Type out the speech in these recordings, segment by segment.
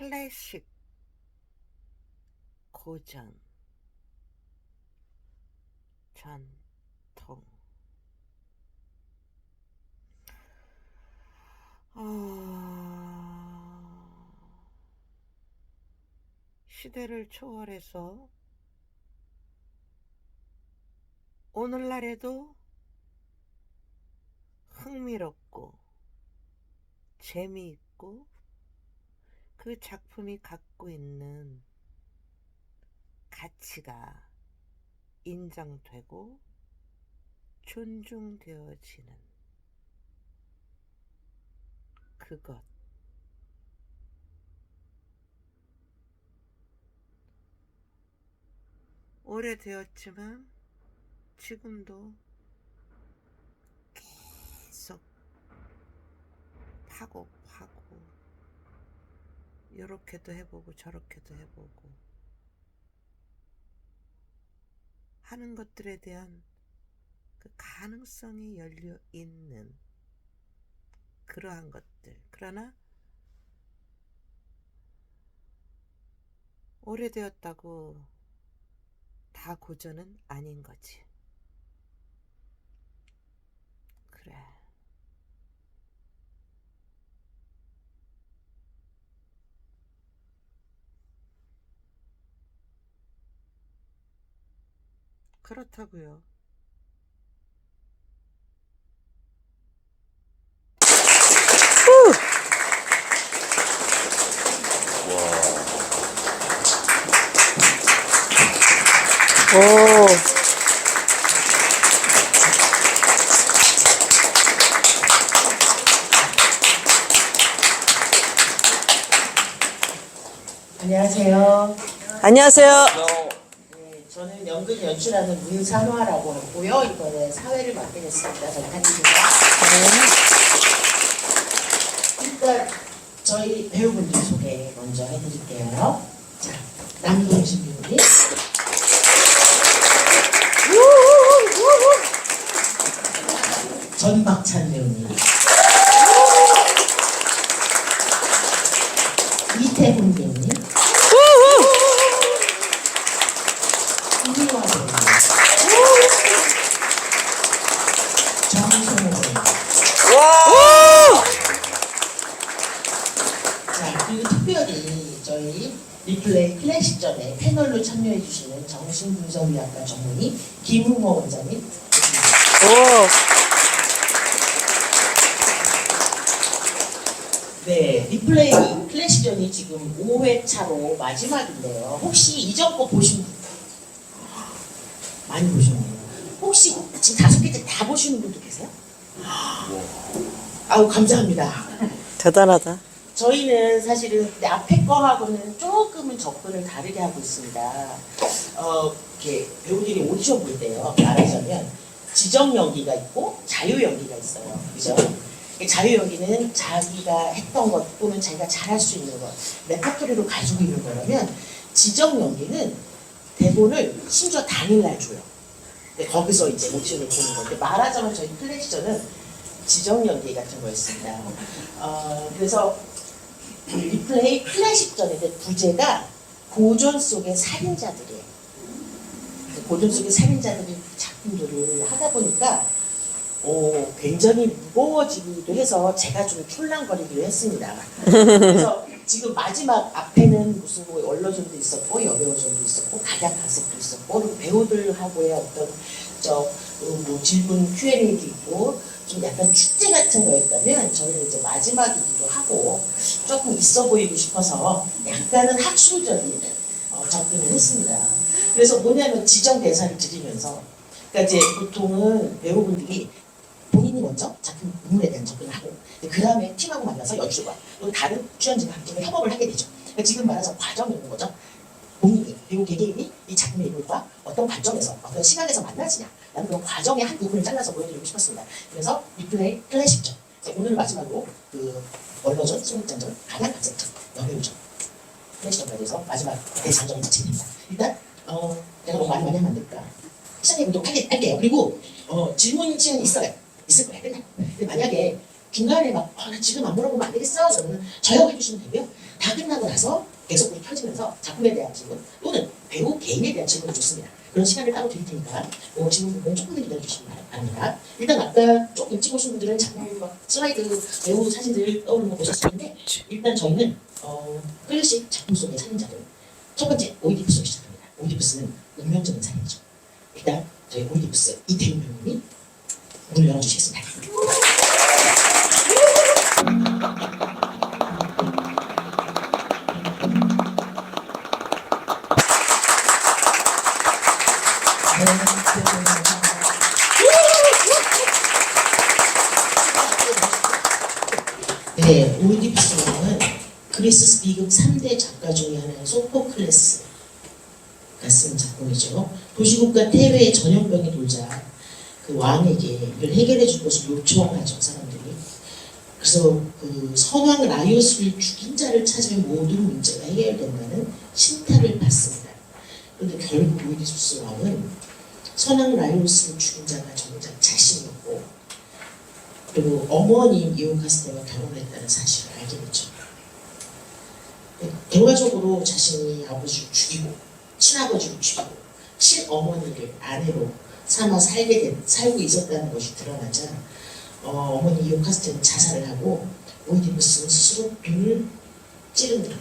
클래식, 고전, 전통. 시대를 초월해서 오늘날에도 흥미롭고 재미있고 그 작품이 갖고 있는 가치가 인정되고 존중되어지는 그것. 오래되었지만 지금도 계속 파고 이렇게도 해보고 저렇게도 해보고 하는 것들에 대한 그 가능성이 열려 있는 그러한 것들. 그러나 오래되었다고 다 고전은 아닌 거지. 그래. 그렇다고요. 오. 안녕하세요. 안녕하세요. 네, 저는 연극 연출하는 문산화라고 하고요. 이번에 사회를 맡게 됐습니다. 전탄입니다. 일단 저희 배우분들 소개 먼저 해드릴게요. 자, 남동신 배우님. 전박찬 배우님. 이태훈 배우님. 이민화 배우님. 정성호 배우님. 자, 그리고 특별히 저희 리플레이 클래식전에 패널로 참여해주시는 정신분석의학과 전문의 김웅호 원장님. 오. 네, 리플레이 클래식전이 지금 5회차로 마지막인데요. 혹시 이전 거 보신 분? 많이 보셨네요. 혹시 지금 5개째 다 보시는 분도 계세요? 아우, 감사합니다. 대단하다. 저희는 사실은 앞에 거하고는 조금은 접근을 다르게 하고 있습니다. 이렇게 배우들이 오디션 볼 때요, 말하자면 지정 연기가 있고 자유 연기가 있어요. 그죠? 자유 연기는 자기가 했던 것 또는 자기가 잘할 수 있는 것, 레퍼토리로 가지고 있는 거라면, 지정 연기는 대본을 심지어 당일날 줘요. 거기서 이제 오디션을 보는 건데, 말하자면 저희 클래식전은 지정 연기 같은 거였습니다. 그래서 리플레이 클래식전인데 부제가 고전 속의 살인자들이에요. 고전 속의 살인자들의 작품들을 하다 보니까 굉장히 무거워지기도 해서 제가 좀 촐랑거리기도 했습니다. 그래서 지금 마지막 앞에는 무슨 뭐 원로전도 있었고 여배우전도 있었고 각양 각색도 있었고 그리고 배우들하고의 어떤 뭐 질문 Q&A도 있고 좀 약간 축제 같은 거였다면 저희는 이제 마지막이기도 하고 조금 있어 보이고 싶어서 약간은 학술적인 접근을 했습니다. 그래서 뭐냐면 지정 대사를 드리면서, 그러니까 이제 보통은 배우분들이 본인이 먼저 작품 인물에 대한 접근을 하고 그 다음에 팀하고 만나서 연출과 또 다른 출연진과 함께 협업을 하게 되죠. 그러니까 지금 말하자면 과정이 있는 거죠. 본인이, 배우 개개인이 이 작품의 인물과 어떤 관점에서 어떤 시간에서 만나지냐라는 그런 과정의 한 부분을 잘라서 보여드리고 싶었습니다. 그래서 리플레이 클래식전, 오늘 마지막으로 그 원로전, 소극장전, 가장 각색전, 여배우전 클래식전에 대해서 마지막 대장정을 마치게 됩니다. 일단 제가 너무 많이 하면 안 될까 시작해보도록 할게요. 그리고 질문 시간이 있을 거예요. 근데 만약에 중간에 막 나 지금 안 물어보면 안 되겠어 그러면 저하고 해주시면 되고요. 다 끝나고 나서 객석으로 펴지면서 작품에 대한 질문 또는 배우 개인에 대한 질문도 좋습니다. 그런 시간을 따로 드릴 테니까 질문 부분 조금만 기다려주시기 바랍니다. 일단 아까 좀 일찍 오신 분들은 작품 막 슬라이드 배우 사진들 떠오르는 거 보셨을 텐데 일단 저희는 클래식 작품 속의 살인자들 첫 번째 오이디푸스로 시작합니다. 오이디푸스는 운명적인 살인이죠. 일단 저희 오이디푸스 이태훈 배우님이 문을 열어주시겠습니다. 네, 오이디푸스는 그리스 비극 3대 작가 중에 하나인 소포클레스가 쓴 작품이죠. 도시국가 테베의 전염병이 돌자 그 왕에게 이걸 해결해 줄 것을 요청하죠, 사람들이. 그래서 그 선왕 라이오스를 죽인 자를 찾으면 모든 문제가 해결된다는 신탁을 받습니다. 그런데 결국 오이디푸스 왕은 선왕 라이오스를 죽인 자가 정작 자신이었고 그리고 어머니인 이오카스테와 결혼했다는 사실을 알게 되죠. 결과적으로 자신이 아버지를 죽이고 친아버지를 죽이고 친어머니를 아내로 삼아 살고 있었다는 것이 드러나자 어머니 이오카스테는 자살을 하고 오이디푸스는 스스로 눈을 찌릅니다.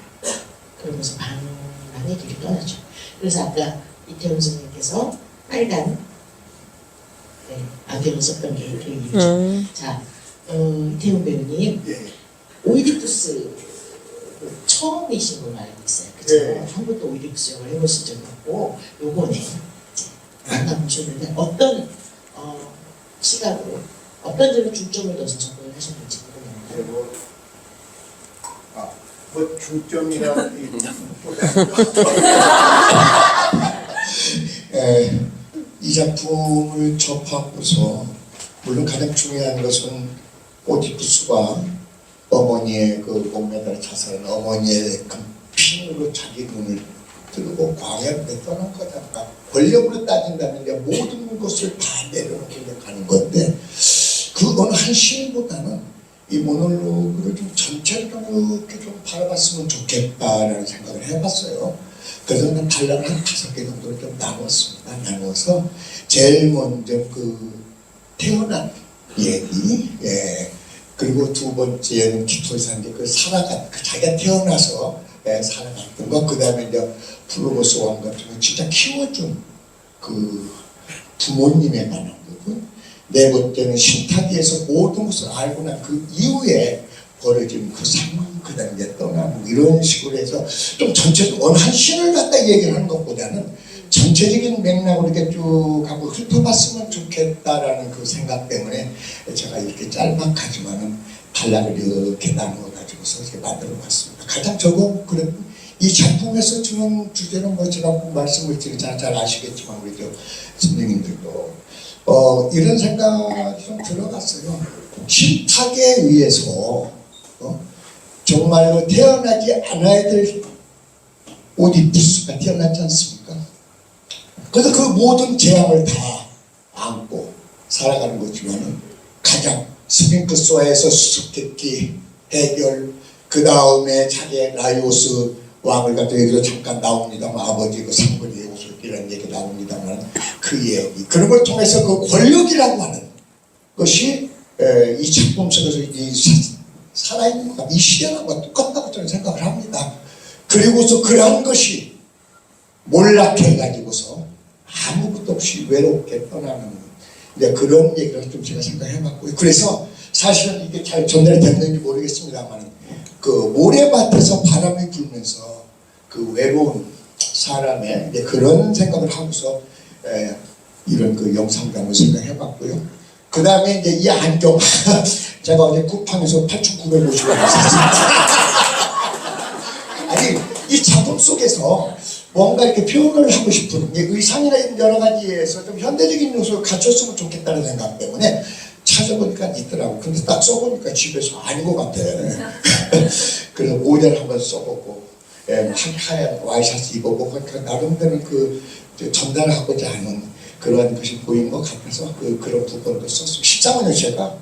그러면서 방랑의 길을 떠나죠. 그래서 아까 이태원 선생님께서 빨간 안경을 썼던 게 그 이유죠. 자, 이태원 배우님 오이디푸스 처음이신 걸로 알고 있어요. 그죠? 한 번도 오이디푸스 역을 해보신 적이 없고 요번에 만나 보셨는데 어떤 시각으로 어떤 점에 중점을 둬서 접근을 하셨는지 궁금합니다. 뭐 중점이라기보다 이 작품을 접하고서 물론 가장 중요한 것은 오디푸스가 어머니의 그 목매달 자살한 어머니의 그 핀으로 자기 눈을 들고 광야로 떠난 거잖아. 권력으로 따진다면 이제 모든 것을 다 내려놓고 가는 건데 그 어느 한 시인보다는 이 모놀로그를 좀 전체적으로 이렇게 좀 바라봤으면 좋겠다라는 생각을 해봤어요. 그래서 난 단락을 한 5개 정도를 좀 나누었습니다. 나누어서 제일 먼저 그 태어난 얘기, 그리고 두 번째는 기토이사인데 그 살아간, 그 자기가 태어나서 살아갔던 거, 그 다음에 이제 플로보스 왕 같은 거 진짜 키워준 그 부모님에 관한 부분, 네 번째는 신탁위에서 모든 것을 알고 난 그 이후에 벌어진 그 상황, 그 다음에 이제 떠나고 이런 식으로 해서 좀 전체적으로 어느 한 신을 갖다 얘기를 하는 것보다는 전체적인 맥락으로 이렇게 쭉 하고 훑어봤으면 좋겠다라는 그 생각 때문에 제가 이렇게 짤막하지만은 단락을 이렇게 나누어가지고서 이렇게 만들어봤습니다. 가장 저거 그런 이 작품에서 주는 주제는 뭐 제가 말씀을 드리자 잘 아시겠지만 우리 저 선생님들도 이런 생각이 좀 들어갔어요. 신탁에 의해서 정말로 태어나지 않아야 될 오디푸스가 태어났지 않습니까? 그래서 그 모든 재앙을 다 안고 살아가는 거지만은 가장 스핑크스와에서 수수께끼 해결, 그 다음에 자기의 라이오스 왕을 갖다 여기서 잠깐 나옵니다만 아버지 그 상분의 옷이라는 얘기 나옵니다만 그 얘기 그런 걸 통해서 그 권력이라고 하는 것이 이 작품 속에서 이 살아있는 것과 이 시대랑과 똑같다고 저는 생각을 합니다. 그리고서 그러한 것이 몰락해가지고서 아무것도 없이 외롭게 떠나는 이제 그런 얘기를 좀 제가 생각해봤고요. 그래서 사실은 이게 잘 전달이 됐는지 모르겠습니다만 그 모래밭에서 바람이 불면서 그 외로운 사람의 이제 그런 생각을 하고서 이런 그 영상감을 생각해봤고요. 그 다음에 이제 이 안경 제가 어제 쿠팡에서 8,950원 샀습니다. 아니 이 작품 속에서 뭔가 이렇게 표현을 하고 싶은 의상이나 이런 여러 가지에서 좀 현대적인 요소를 갖췄으면 좋겠다는 생각 때문에 찾아보니까 있더라고. 근데 딱 써보니까 집에서 아닌 것 같아. 그래서 모델 한번 써보고 하얀 와이셔츠 입어보고 그러니까 나름대로 그 전달하고자 하는 그러한 것이 보인 것 같아서 그런 부분도 썼습니다. 13년을 제가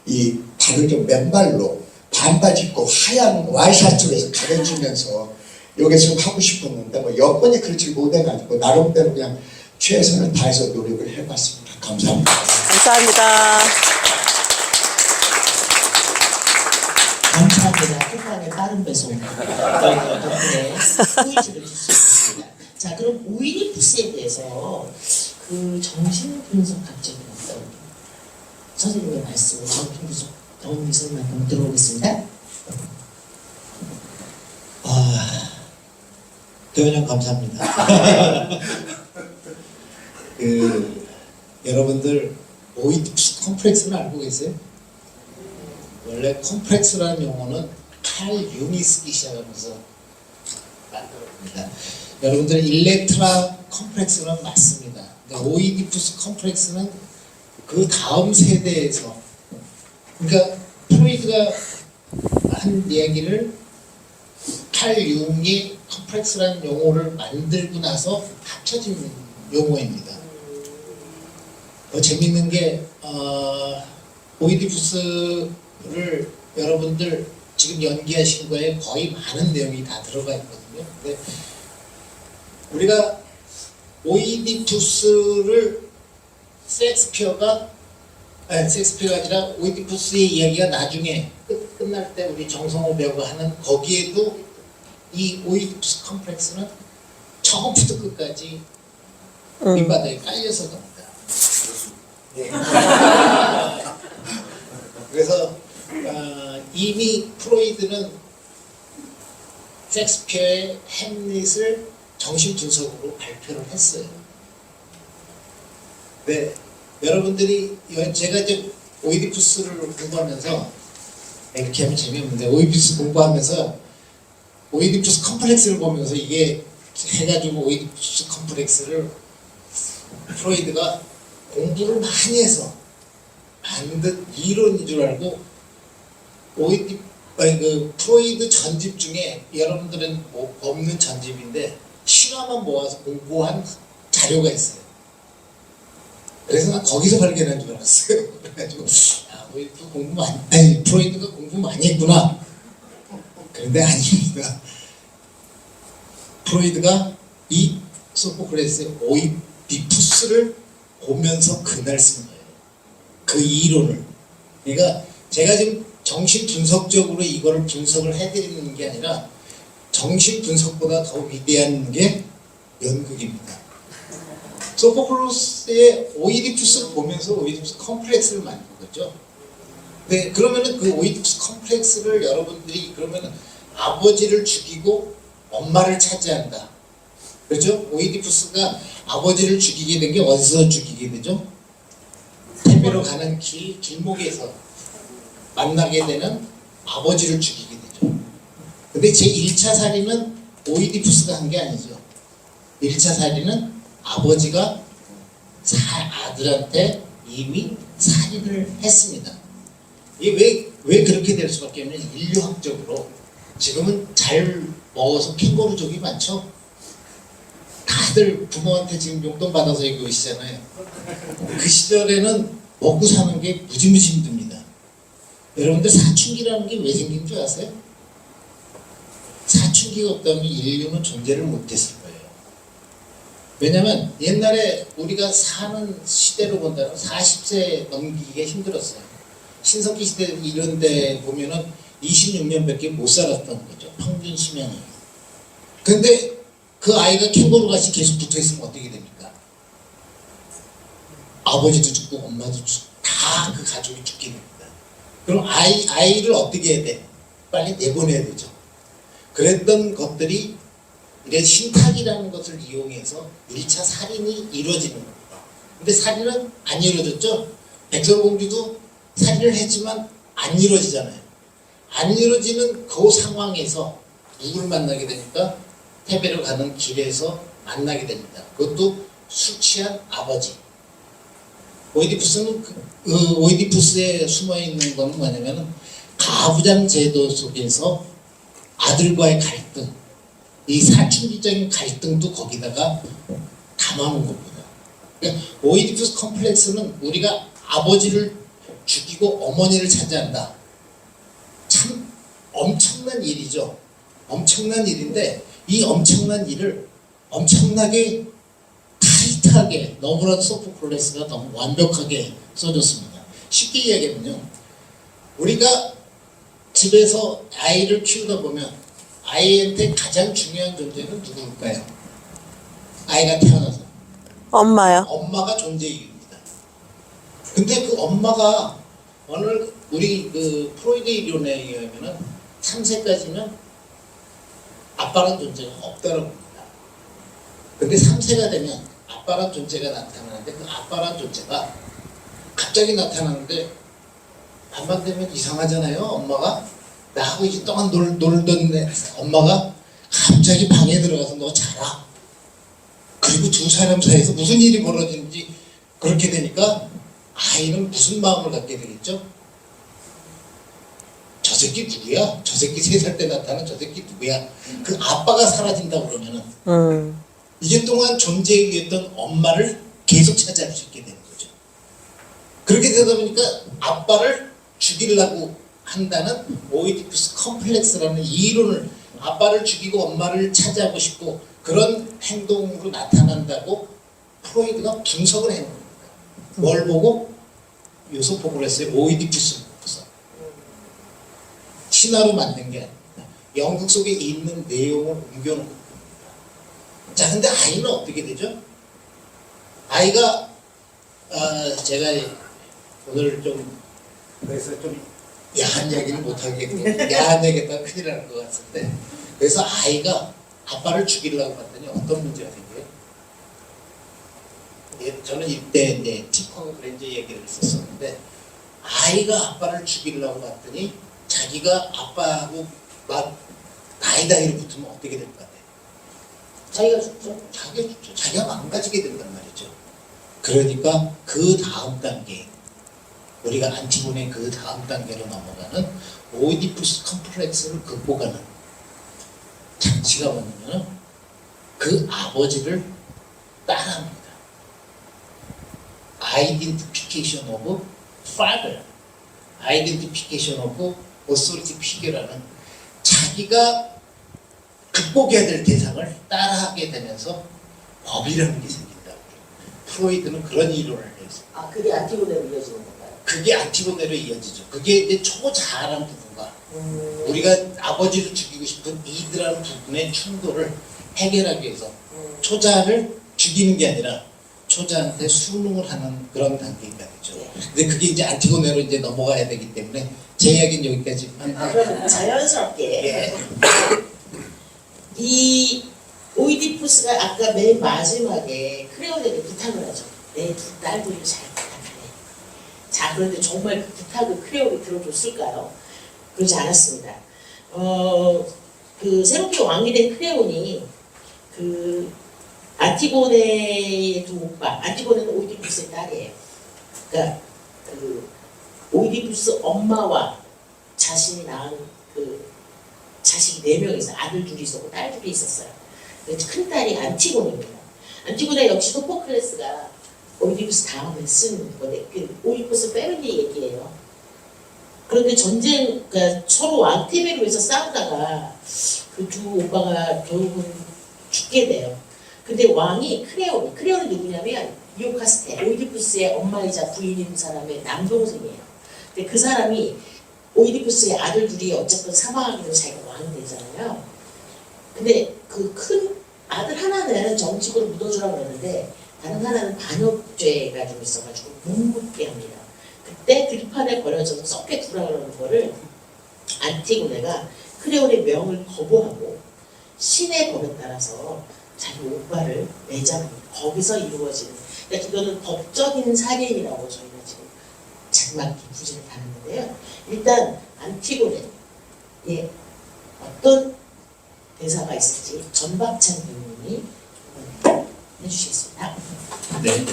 이 발을 좀 맨발로 반바지 입고 하얀 와이셔츠 쪽에서 가려주면서 여기서 하고 싶었는데 뭐 여건이 그렇지 못해가지고 나름대로 그냥 최선을 다해서 노력을 해봤습니다. 감사합니다. 감사합니다. 감사합니다. 끝판에 빠른 배송 덕분에 포인트를 줄 수 있습니다. 자, 그럼 오이디푸스에 대해서 그 정신분석학적인 어떤 선생님의 말씀을 정신분석 정리선만 한번 들어보겠습니다. 대원님 감사합니다. 여러분들 오이디푸스 컴플렉스는 알고 계세요? 원래 컴플렉스라는 용어는 칼 융이 쓰기 시작하면서 만들어집니다. 여러분들 일렉트라 컴플렉스는 맞습니다. 오이디푸스 컴플렉스는 그 다음 세대에서, 그러니까 프로이드가 한 이야기를 칼 융이 컴플렉스라는 용어를 만들고 나서 합쳐진 용어입니다. 더 재밌는 게 오이디푸스를 여러분들 지금 연기하신 거에 거의 많은 내용이 다 들어가 있거든요. 근데 우리가 오이디푸스를 셰익스피어가 아니라 오이디푸스의 이야기가 나중에 끝날 때 우리 정성호 배우가 하는 거기에도 이 오이디푸스 컴플렉스는 처음부터 끝까지 밑바닥에 깔려서 갑니다. 네. 그래서 이미 프로이드는 셰익스피어의 햄릿을 정신분석으로 발표를 했어요. 네, 여러분들이 제가 이제 오이디푸스를 공부하면서 이렇게 하면 재미없는데 오이디푸스 공부하면서 오이디푸스 컴플렉스를 보면서 이게 해가지고 오이디푸스 컴플렉스를 프로이드가 공부를 많이 해서 만든 이론인 줄 알고 프로이드 전집 중에 여러분들은 없는 전집인데 실화만 모아서 공부한 자료가 있어요. 그래서 난 거기서 발견한 줄 알았어요. 그래가지고 프로이드가 공부 많이 했구나. 그런데 아닙니다. 프로이드가 이 소포크레스의 오이디푸스를 보면서 그날 쓴 거예요. 그 이론을. 그러니까 제가 지금 정신 분석적으로 이거를 분석을 해드리는 게 아니라 정신 분석보다 더 위대한 게 연극입니다. 소포클로스의 오이디푸스를 보면서 오이디푸스 컴플렉스를 만든 거죠. 네, 그러면은 그 오이디푸스 컴플렉스를 여러분들이 그러면은 아버지를 죽이고 엄마를 차지한다. 그렇죠? 오이디푸스가 아버지를 죽이게 된 게 어디서 죽이게 되죠? 테베로 가는 길목에서 만나게 되는 아버지를 죽이게 되죠. 근데 제 1차 살인은 오이디푸스가 한 게 아니죠. 1차 살인은 아버지가 아들한테 이미 살인을 했습니다. 이게 왜 그렇게 될 수밖에 없냐면 인류학적으로 지금은 잘 먹어서 캥거루족이 많죠. 다들 부모한테 지금 용돈 받아서 이거 오시잖아요. 그 시절에는 먹고 사는 게 무지무지 힘듭니다. 여러분들 사춘기라는 게 왜 생긴 줄 아세요? 사춘기가 없다면 인류는 존재를 못했을 거예요. 왜냐면 옛날에 우리가 사는 시대로 본다면 40세 넘기기가 힘들었어요. 신석기 시대 이런 데 보면은 26년밖에 못 살았던 거죠. 평균 수명이. 근데 그 아이가 캥거루같이 계속 붙어있으면 어떻게 됩니까? 아버지도 죽고 엄마도 죽고 다 그 가족이 죽게 됩니다. 그럼 아이를 어떻게 해야 돼? 빨리 내보내야 되죠. 그랬던 것들이 이제 신탁이라는 것을 이용해서 1차 살인이 이루어지는 겁니다. 근데 살인은 안 이루어졌죠? 백설공주도 살인을 했지만 안 이루어지잖아요. 안 이루어지는 그 상황에서 누구를 만나게 되니까 테베로 가는 길에서 만나게 됩니다. 그것도 술 취한 아버지. 오이디푸스는 오이디푸스에 숨어 있는 건 뭐냐면은 가부장 제도 속에서 아들과의 갈등, 이 사춘기적인 갈등도 거기다가 담아놓은 겁니다. 그러니까 오이디푸스 컴플렉스는 우리가 아버지를 죽이고 어머니를 차지한다. 참 엄청난 일이죠. 엄청난 일인데 이 엄청난 일을 엄청나게 타이트하게 너무나도 소포클레스가 너무 완벽하게 써줬습니다. 쉽게 이야기하면요. 우리가 집에서 아이를 키우다 보면 아이한테 가장 중요한 존재는 누구일까요? 아이가 태어나서 엄마요. 엄마가 존재 이유입니다. 근데 그 엄마가 오늘 우리 그 프로이드 이론에 의하면은 3세까지는 아빠란 존재가 없다고 봅니다. 근데 3세가 되면 아빠란 존재가 나타나는데 그 아빠란 존재가 갑자기 나타나는데 밤만 되면 이상하잖아요. 엄마가 나하고 이제 동안 놀던 엄마가 갑자기 방에 들어가서 너 자라. 그리고 두 사람 사이에서 무슨 일이 벌어지는지 그렇게 되니까 아이는 무슨 마음을 갖게 되겠죠? 저 새끼 누구야? 저 새끼 3살 때 나타난 저 새끼 누구야? 그 아빠가 사라진다 그러면은 이게 동안 존재했던 엄마를 계속 찾아올 수 있게 되는 거죠. 그렇게 되다 보니까 아빠를 죽이려고 한다는 오이디푸스 컴플렉스라는 이론을 아빠를 죽이고 엄마를 찾아하고 싶고 그런 행동으로 나타난다고 프로이드가 분석을 해놓은 겁니다. 뭘 보고? 요소포를 했어요. 오이디푸스 보고서. 신화로 만든 게 아닙니다. 연극 속에 있는 내용을 옮겨놓은 겁니다. 자, 근데 아이는 어떻게 되죠? 아이가 제가 오늘 좀 그래서 좀 야한 얘기를 못하겠고 야한 얘기했다가 큰일 나는 것 같은데 그래서 아이가 아빠를 죽이려고 봤더니 어떤 문제가 생겨요? 예, 저는 이때 이제 티펑 그랜저 얘기를 썼었는데 아이가 아빠를 죽이려고 봤더니 자기가 아빠하고 막 다이다이로 붙으면 어떻게 될 것 같아요? 자기가 죽죠. 자기가 죽죠. 자기가 망가지게 된단 말이죠. 그러니까 그 다음 단계 우리가 안티고네의 그 다음 단계로 넘어가는 오이디푸스 컴플렉스를 극복하는 장치가 뭐냐면 그 아버지를 따라합니다. 아이덴티피케이션 오브 father, 아이덴티피케이션 오브 오소리티 피겨라는 자기가 극복해야 될 대상을 따라하게 되면서 법이라는 게 생긴다고. 프로이드는 그런 이론을 했어요. 아, 그게 안티고네로 이어지는 건가요? 그게 안티고네로 이어지죠. 그게 이제 초자아란 부분과 우리가 아버지를 죽이고 싶은 이드라는 부분의 충돌을 해결하기 위해서 초자를 죽이는 게 아니라 초자한테 수능을 하는 그런 단계가 되죠. 근데 그게 이제 안티고네로 이제 넘어가야 되기 때문에 제 이야기는 여기까지만 하고. 그럼 자연스럽게 예. 이 오이디푸스가 아까 맨 마지막에 크레온에게 부탁을 하죠. 내 두 딸들을 잘 부탁하네. 자, 그런데 정말 그 부탁을 크레온이 들어줬을까요? 그러지 않았습니다. 그 새롭게 왕이 된 크레온이 그 안티고네의 두 오빠, 안티고네는 오이디푸스의 딸이에요. 그러니까 그 오이디푸스 엄마와 자신이 낳은 그 자식이 4명 있어요. 아들 둘이 있었고 딸 둘이 있었어요. 큰 딸이 안티고네입니다. 안티고네 역시 소포클레스가 오이디푸스 다음에 쓴 건데 그 오이디푸스 패밀리 얘기예요. 그런데 전쟁, 그러니까 서로 왕태배로 해서 싸우다가 그 두 오빠가 결국은 죽게 돼요. 근데 왕이 크레온이 누구냐면 이오카스테, 오이디푸스의 엄마이자 부인인 사람의 남동생이에요. 근데 그 사람이 오이디푸스의 아들 둘이 어쨌든 사망하기로 자기가 왕이 되잖아요. 근데 그 큰 아들 하나는 정직으로 묻어주라고 했는데 다른 하나는 반역죄가 좀 있어가지고 못 묻게 합니다. 그때 들판에 버려져서 썩게 구라라는 거를 안티고네가 크레온의 명을 거부하고 신의 법에 따라서 자기 오빠를 내장합니다. 거기서 이루어지는, 그러니까 이거는 법적인 살인이라고 저희가 지금 자그마치 부진을 다루는데요. 일단 안티고네 어떤 대사가 있을지 전박찬 배우님이 해주시겠습니다. 네.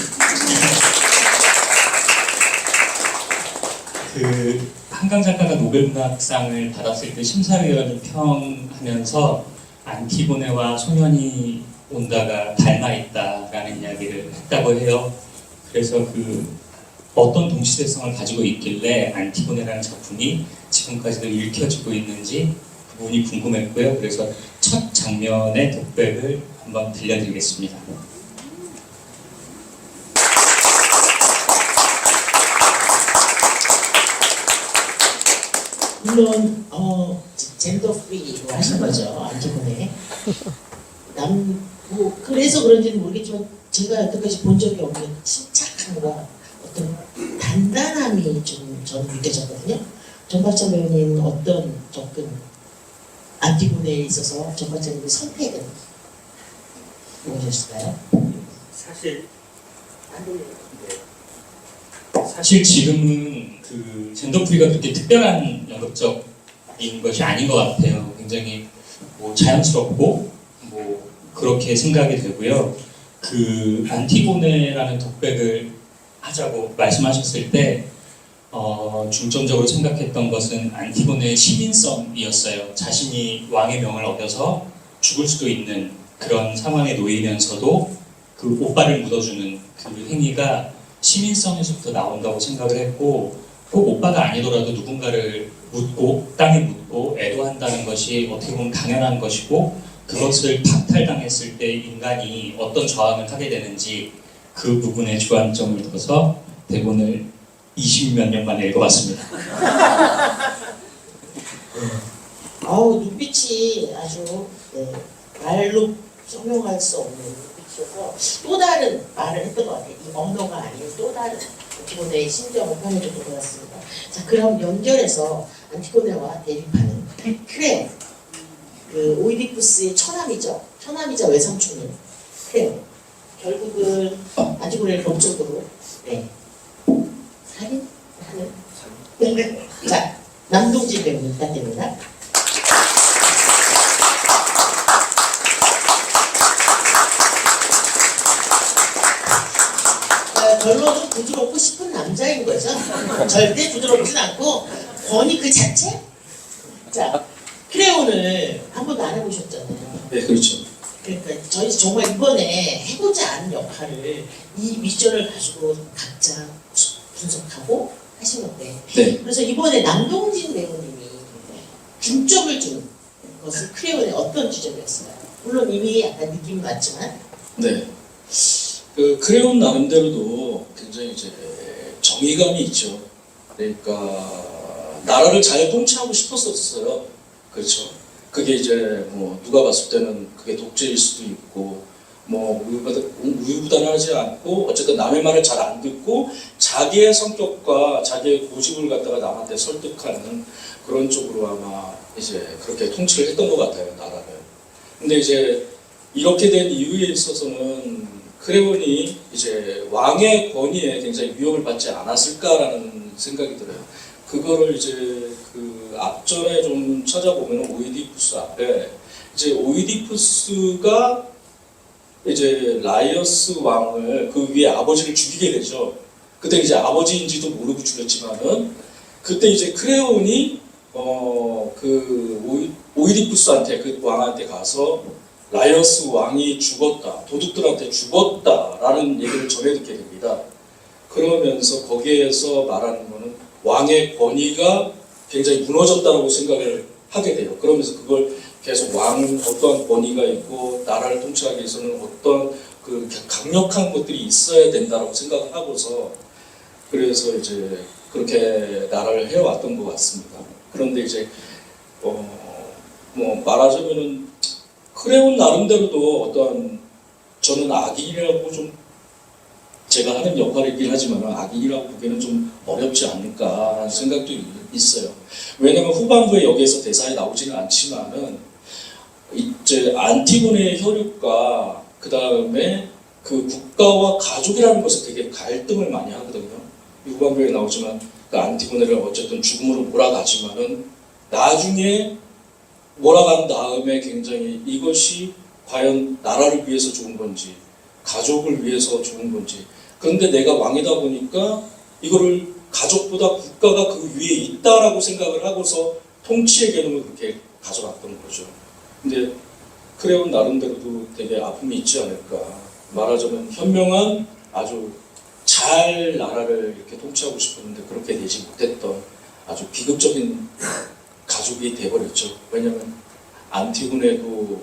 그 한강 작가가 노벨문학상을 받았을 때 심사위원을 평하면서 안티고네와 소년이 온다가 닮아 있다라는 이야기를 했다고 해요. 그래서 그 어떤 동시대성을 가지고 있길래 안티고네라는 작품이 지금까지도 읽혀지고 있는지 그 부분이 궁금했고요. 그래서 첫 장면의 독백을 한번 들려드리겠습니다. 물론 젠더 프리로 하신 거죠. 안티고네. 뭐 그래서 그런지는 모르겠지만 제가 여태까지 본 적이 없는 침착함과 어떤 단단함이 좀 저는 느껴졌거든요. 정박찬 배우님 어떤 접근 안티고네에 있어서 정박찬님의 선택은 무엇이었을까요? 사실 지금은 그 젠더프리가 그렇게 특별한 연극적인 것이 아닌 것 같아요. 굉장히 뭐 자연스럽고 뭐 그렇게 생각이 되고요. 그 안티고네라는 독백을 하자고 말씀하셨을 때 중점적으로 생각했던 것은 안티고네의 시민성이었어요. 자신이 왕의 명을 어겨서 죽을 수도 있는 그런 상황에 놓이면서도 그 오빠를 묻어주는 그 행위가 시민성에서부터 나온다고 생각을 했고, 꼭 오빠가 아니더라도 누군가를 묻고 땅에 묻고 애도한다는 것이 어떻게 보면 당연한 것이고, 그것을 박탈당했을 때 인간이 어떤 저항을 하게 되는지 그 부분에 주안점을 둬서 대본을 20몇 년 만에 읽어봤습니다. 눈빛이 아주 말로 설명할 수 없는 눈빛이어서 또 다른 말을 했던 것 같아요. 이 언어가 아닌 또 다른 안티고네의 심정을 표현해줬던 것 같습니다. 자, 그럼 연결해서 안티고네와 대립하는 크레온, 그 오이디푸스의 처남이자 외삼촌인 크레온. 결국은 안티고네를 법적으로 살인하는. 자, 남동진 배우님 부탁드립니다. 별로도 부드럽고 싶은 남자인 거죠. 절대 부드럽진 않고 권위 그 자체? 자, 크레온을 한 번도 안 해보셨잖아요. 네, 그렇죠. 그러니까 저희 정말 이번에 해보지 않은 역할을 이 미션을 가지고 각자 분석하고 하신 건데, 네. 그래서 이번에 남동진 배우님이 중점을 준 것은 크레온의 어떤 지점이었어요? 물론 이미 약간 느낌이 왔지만. 네. 그 크레온 나름대로도 굉장히 이제 정의감이 있죠. 그러니까 나라를 잘 통치하고 싶었었어요. 그렇죠. 그게 이제 뭐 누가 봤을 때는 그게 독재일 수도 있고 뭐 우유부단하지 않고 어쨌든 남의 말을 잘 안 듣고 자기의 성격과 자기의 고집을 갖다가 남한테 설득하는 그런 쪽으로 아마 이제 그렇게 통치를 했던 것 같아요, 나라를. 근데 이제 이렇게 된 이유에 있어서는 크레온이 이제 왕의 권위에 굉장히 위협을 받지 않았을까라는 생각이 들어요. 그거를 이제 그 앞전에 좀 찾아보면 오이디푸스 앞에 이제 오이디푸스가 이제 라이어스 왕을 그 위에 아버지를 죽이게 되죠. 그때 이제 아버지인지도 모르고 죽였지만은 그때 이제 크레온이 그 오이디푸스한테 그 왕한테 가서 라이어스 왕이 죽었다, 도둑들한테 죽었다라는 얘기를 전해 듣게 됩니다. 그러면서 거기에서 말하는 거는 왕의 권위가 굉장히 무너졌다고 생각을 하게 돼요. 그러면서 그걸 계속 어떠한 권위가 있고 나라를 통치하기 위해서는 어떤 그 강력한 것들이 있어야 된다고 생각을 하고서 그래서 이제 그렇게 나라를 해왔던 것 같습니다. 그런데 이제 뭐 말하자면은 크레온 나름대로도 어떠한 저는 악인이라고 좀 제가 하는 역할이긴 하지만 악인이라고 보기에는 좀 어렵지 않을까라는 생각도 있어요. 왜냐면 후반부에 여기에서 대사에 나오지는 않지만은 이제 안티고네의 혈육과 그 다음에 그 국가와 가족이라는 것에 되게 갈등을 많이 하거든요. 후반부에 나오지만 그 안티고네를 어쨌든 죽음으로 몰아가지만은 나중에 몰아간 다음에 굉장히 이것이 과연 나라를 위해서 좋은 건지 가족을 위해서 좋은 건지, 그런데 내가 왕이다 보니까 이거를 가족보다 국가가 그 위에 있다라고 생각을 하고서 통치의 개념을 그렇게 가져갔던 거죠. 근데 크레온 나름대로도 되게 아픔이 있지 않을까. 말하자면 현명한 아주 잘 나라를 이렇게 통치하고 싶었는데 그렇게 되지 못했던 아주 비극적인 가족이 돼버렸죠. 왜냐면 안티고네도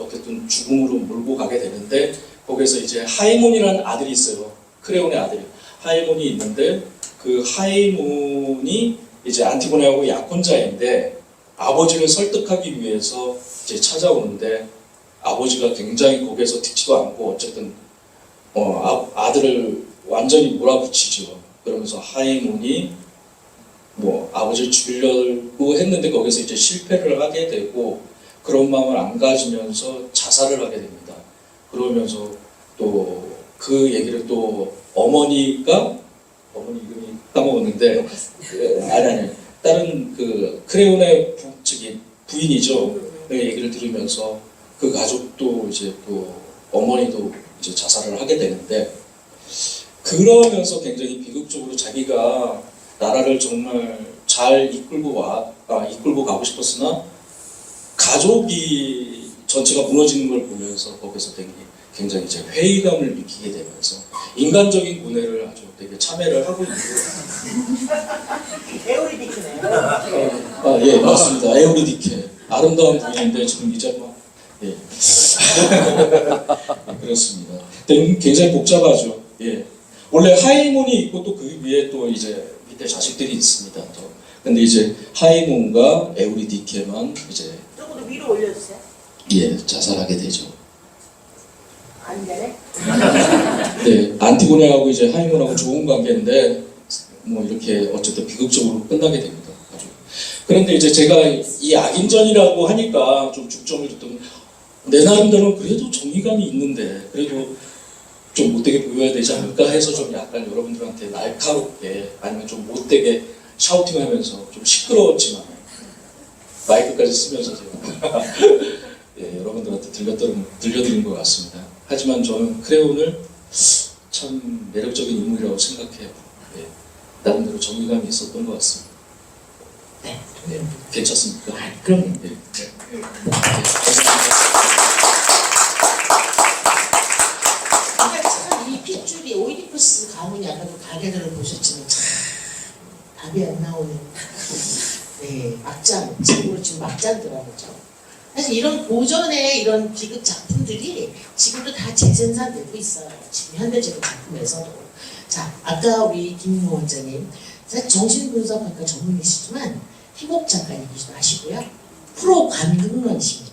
어쨌든 죽음으로 몰고 가게 되는데 거기서 이제 하이몬이라는 아들이 있어요. 크레온의 아들이 하이몬이 있는데 그 하이몬이 이제 안티고네하고 약혼자인데 아버지를 설득하기 위해서 이제 찾아오는데 아버지가 굉장히 거기에서 듣지도 않고 어쨌든 아들을 완전히 몰아붙이죠. 그러면서 하이몬이 뭐 아버지를 죽이려고 했는데 거기서 이제 실패를 하게 되고 그런 마음을 안 가지면서 자살을 하게 됩니다. 그러면서 또 그 얘기를 또 어머니 이름이 까먹었는데 아니 다른 그 크레온의 부인이죠. 그 얘기를 들으면서 그 가족도 이제 또 어머니도 이제 자살을 하게 되는데 그러면서 굉장히 비극적으로 자기가 나라를 정말 잘 이끌고 가고 싶었으나 가족이 전체가 무너지는 걸 보면서 거기서 굉장히 이제 회의감을 느끼게 되면서 인간적인 고뇌를 아주 되게 참회를 하고 있는 에오리디크네요. 예, 맞습니다. 에오리디케. 아름다운 부인인데 지금 이제 예. 그렇습니다. 굉장히 복잡하죠. 예. 원래 하이몬이 있고 또 그 위에 또 이제 밑에 자식들이 있습니다. 또. 근데 이제 하이몬과 에오리디케만 이제 조금 더 위로 올려주세요. 예, 자살하게 되죠. 안 되네. 네, 안티고네하고 이제 하이몬하고 좋은 관계인데 뭐 이렇게 어쨌든 비극적으로 끝나게 됩니다. 아주. 그런데 이제 제가 이 악인전이라고 하니까 좀 중점을 줬더니 내 나름대로는 그래도 정의감이 있는데 그래도 좀 못되게 보여야 되지 않을까 해서 좀 약간 여러분들한테 날카롭게 아니면 좀 못되게 샤우팅하면서 좀 시끄러웠지만 마이크까지 쓰면서 제가 예, 여러분들한테 들려드린 것 같습니다. 하지만 저는 크레온을 참 매력적인 인물이라고 생각해요. 예, 나름대로 정의감이 있었던 것 같습니다. 네. 예, 괜찮습니까? 그럼요. 예. 감사합니다. 그러니까 참 이 핏줄이 오이디푸스 가문이 아까도 가게들을 보셨지만 참 답이 안 나오는 네 막장 지금으로 지금 막장더라고요. 사실 이런 고전의 이런 비극 작품들이 지금도 다 재생산되고 있어요. 지금 현대적인 작품에서도. 자, 아까 우리 김민호 원장님 사실 정신분석학과 전문이시지만 희곡 작가님이시도 하시고요. 프로 관극론이십니다.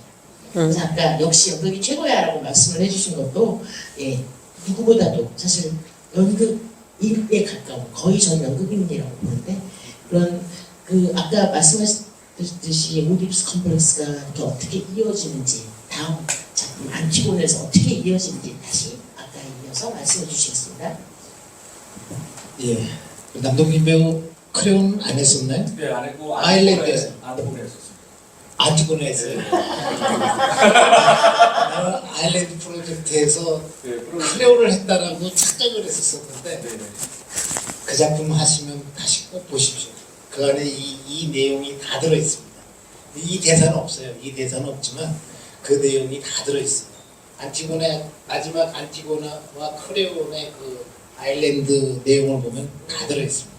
그래서 아까 역시 연극이 최고야라고 말씀을 해주신 것도 예, 누구보다도 사실 연극인에 가까운 거의 전 연극인이라고 보는데 그런 그 아까 말씀하셨듯이 오디푸스 컴플렉스가 이렇게 어떻게 이어지는지 다음 작품 안티고네에서 어떻게 이어지는지 다시 아까 이어서 말씀해 주시겠습니다. 예. 남동진 배우 크레온 안 했었나요? 네, 안 했고 아일랜드에서. 안티고네였었습니다. 안티고네에서 아일랜드 프로젝트에서 네, 크레온을 했다라고 착각을 했었었는데 네, 네. 그 작품 하시면 다시 꼭 보십시오. 그 안에 이 내용이 다 들어있습니다. 이 대사는 없어요. 이 대사는 없지만 그 내용이 다 들어있어요. 안티고네 마지막 안티고나와 크레온의 그 아일랜드 내용을 보면 다 들어있습니다.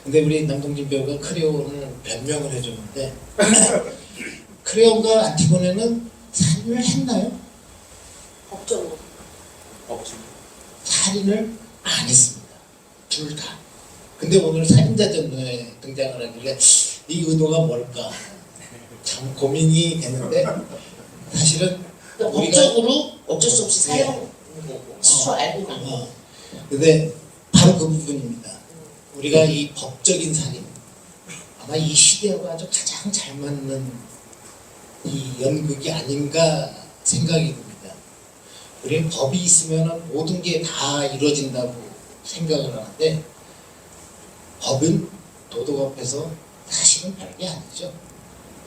근데 우리 남동진 배우가 크레온을 변명을 해줬는데 크레온과 안티고네는 살인을 했나요? 법적으로. 없죠. 살인을 안 했습니다. 둘 다. 근데 오늘 살인자전에 등장을 하길래 이 의도가 뭘까? 참 고민이 되는데 사실은 그러니까 우리가- 법적으로 어쩔 수 없이 사용하는 거고 스스로 알고 간 거. 근데 바로 그 부분입니다. 우리가 이 법적인 살인 아마 이 시대와 아주 가장 잘 맞는 이 연극이 아닌가 생각이 듭니다. 우리는 법이 있으면 모든 게 다 이루어진다고 생각을 하는데 법은 도덕 앞에서 사실은 별게 아니죠.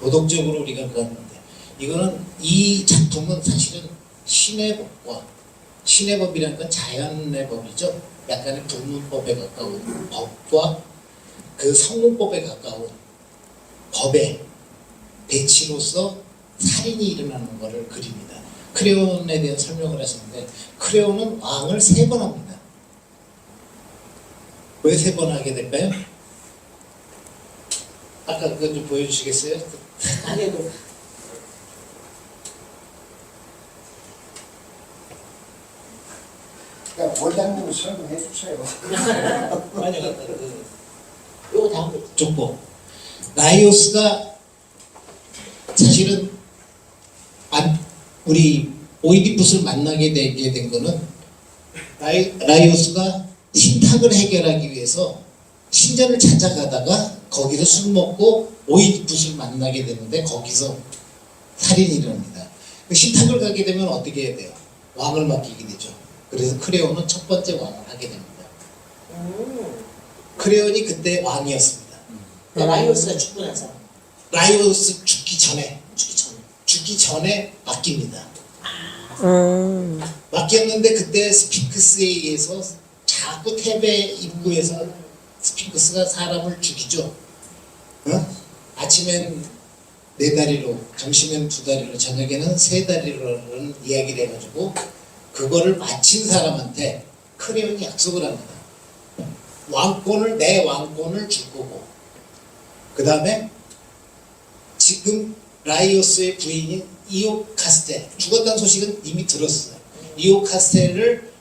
도덕적으로 우리가 그랬는데 이거는 이 작품은 사실은 신의 법과 신의 법이라는 건 자연의 법이죠. 약간의 불문법에 가까운 법과 그 성문법에 가까운 법의 대치로서 살인이 일어나는 것을 그립니다. 크레온에 대한 설명을 하셨는데 크레온은 왕을 3번 합니다. 왜 세 번 하게 될까요? 아까 그거 좀 보여주시겠어요? 아니요. 그러니까 원장님 설명해 주세요. 아니요, 요거 다음 족보. 라이오스가 사실은 우리 오이디푸스를 만나게 되게 된 거는 라이오스가 신탁을 해결하기 위해서 신전을 찾아가다가 거기서 술 먹고 오이디푸스를 만나게 되는데 거기서 살인이 일어납니다. 그 신탁을 가게 되면 어떻게 해야 돼요? 왕을 맡기게 되죠. 그래서 크레온은 첫 번째 왕을 하게 됩니다. 크레온이 그때 왕이었습니다. 그러니까 라이오스가 죽고 나서 라이오스 죽기 전에 죽기 전에 맡깁니다. 음. 맡겼는데 그때 스핑크스에 의해서 자꾸 테베 입구에서 스핑크스가 사람을 죽이죠. 어? 아침엔 4다리로, 점심엔 2다리로, 저녁에는 3다리로라는 이야기를 해가지고 그거를 마친 사람한테 크레온이 약속을 합니다. 내 왕권을 줄 거고 그 다음에 지금 라이오스의 부인인 이오카스테 죽었다는 소식은 이미 들었어요. 이오카스테를